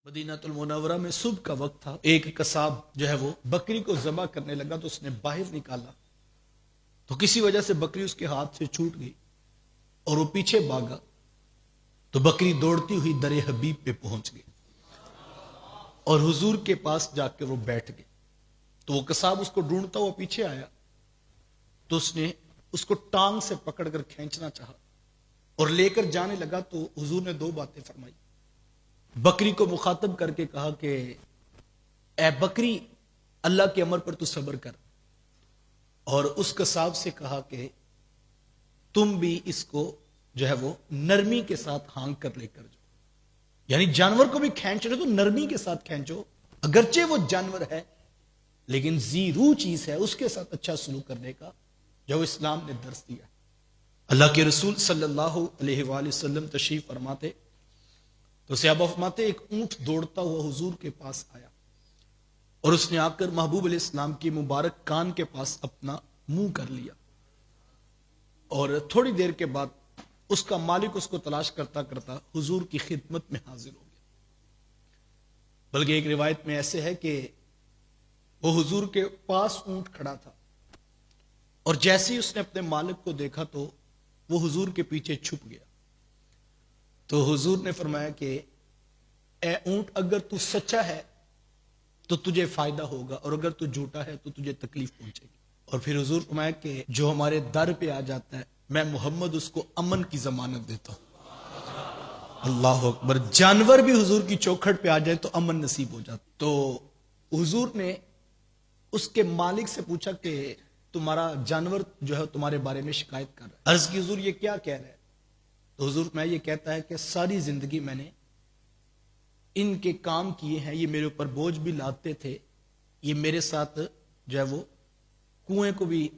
مدینہ المنورہ میں صبح کا وقت تھا. ایک قصاب جو ہے وہ بکری کو ذبح کرنے لگا تو اس نے باہر نکالا تو کسی وجہ سے بکری اس کے ہاتھ سے چھوٹ گئی اور وہ پیچھے بھاگا تو بکری دوڑتی ہوئی در حبیب پہ پہنچ گئی اور حضور کے پاس جا کے وہ بیٹھ گئے. تو وہ قصاب اس کو ڈھونڈتا ہوا پیچھے آیا تو اس نے اس کو ٹانگ سے پکڑ کر کھینچنا چاہا اور لے کر جانے لگا تو حضور نے دو باتیں فرمائی. بکری کو مخاطب کر کے کہا کہ اے بکری اللہ کے امر پر تو صبر کر, اور اس قصاب سے کہا کہ تم بھی اس کو جو ہے وہ نرمی کے ساتھ ہانگ کر لے کر جاؤ. یعنی جانور کو بھی کھینچ رہے تو نرمی کے ساتھ کھینچو, اگرچہ وہ جانور ہے لیکن ذی روح چیز ہے, اس کے ساتھ اچھا سلوک کرنے کا جو اسلام نے درس دیا. اللہ کے رسول صلی اللہ علیہ وآلہ وسلم تشریف فرماتے تو صحابہ فرماتے ایک اونٹ دوڑتا ہوا حضور کے پاس آیا اور اس نے آ کر محبوب علیہ السلام کی مبارک کان کے پاس اپنا منہ کر لیا اور تھوڑی دیر کے بعد اس کا مالک اس کو تلاش کرتا کرتا حضور کی خدمت میں حاضر ہو گیا. بلکہ ایک روایت میں ایسے ہے کہ وہ حضور کے پاس اونٹ کھڑا تھا اور جیسے ہی اس نے اپنے مالک کو دیکھا تو وہ حضور کے پیچھے چھپ گیا. تو حضور نے فرمایا کہ اے اونٹ اگر تو سچا ہے تو تجھے فائدہ ہوگا اور اگر تو جھوٹا ہے تو تجھے تکلیف پہنچے گی. اور پھر حضور فرمایا کہ جو ہمارے در پہ آ جاتا ہے میں محمد اس کو امن کی ضمانت دیتا ہوں. اللہ اکبر. جانور بھی حضور کی چوکھٹ پہ آ جائے تو امن نصیب ہو جاتا. تو حضور نے اس کے مالک سے پوچھا کہ تمہارا جانور جو ہے تمہارے بارے میں شکایت کر رہا ہے. عرض کی حضور یہ کیا کہہ رہا ہے؟ تو حضور میں یہ کہتا ہے کہ ساری زندگی میں نے ان کے کام کیے ہیں, یہ میرے اوپر بوجھ بھی لاتے تھے, یہ میرے ساتھ جو ہے وہ کنویں کو بھی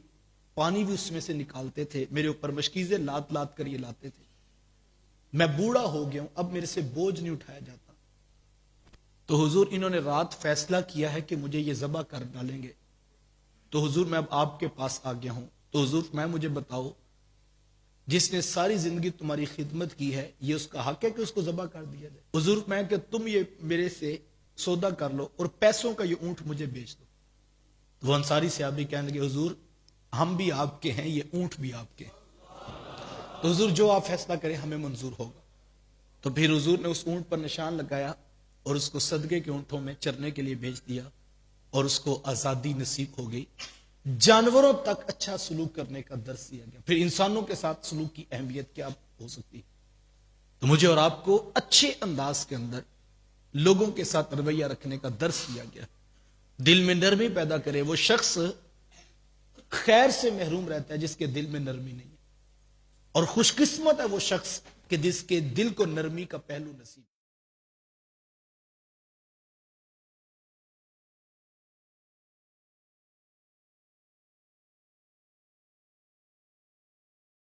پانی بھی اس میں سے نکالتے تھے, میرے اوپر مشکیزیں لاد لاد کر یہ لاتے تھے. میں بوڑھا ہو گیا ہوں, اب میرے سے بوجھ نہیں اٹھایا جاتا. تو حضور انہوں نے رات فیصلہ کیا ہے کہ مجھے یہ ذبح کر ڈالیں گے. تو حضور میں اب آپ کے پاس آ گیا ہوں, تو حضور میں مجھے بتاؤ جس نے ساری زندگی تمہاری خدمت کی ہے یہ اس کا حق ہے کہ اس کو ذبح کر دیا جائے؟ حضور میں کہ تم یہ میرے سے سودا کر لو اور پیسوں کا یہ اونٹ مجھے بیچ دو. تو وہ انصاری صحابی کہنے لگے حضور ہم بھی آپ کے ہیں, یہ اونٹ بھی آپ کے ہیں. تو حضور جو آپ فیصلہ کریں ہمیں منظور ہوگا. تو پھر حضور نے اس اونٹ پر نشان لگایا اور اس کو صدقے کے اونٹوں میں چرنے کے لیے بھیج دیا اور اس کو آزادی نصیب ہو گئی. جانوروں تک اچھا سلوک کرنے کا درس دیا گیا. پھر انسانوں کے ساتھ سلوک کی اہمیت کیا ہو سکتی ہے؟ تو مجھے اور آپ کو اچھے انداز کے اندر لوگوں کے ساتھ رویہ رکھنے کا درس دیا گیا. دل میں نرمی پیدا کرے. وہ شخص خیر سے محروم رہتا ہے جس کے دل میں نرمی نہیں ہے, اور خوش قسمت ہے وہ شخص کہ جس کے دل کو نرمی کا پہلو نصیب.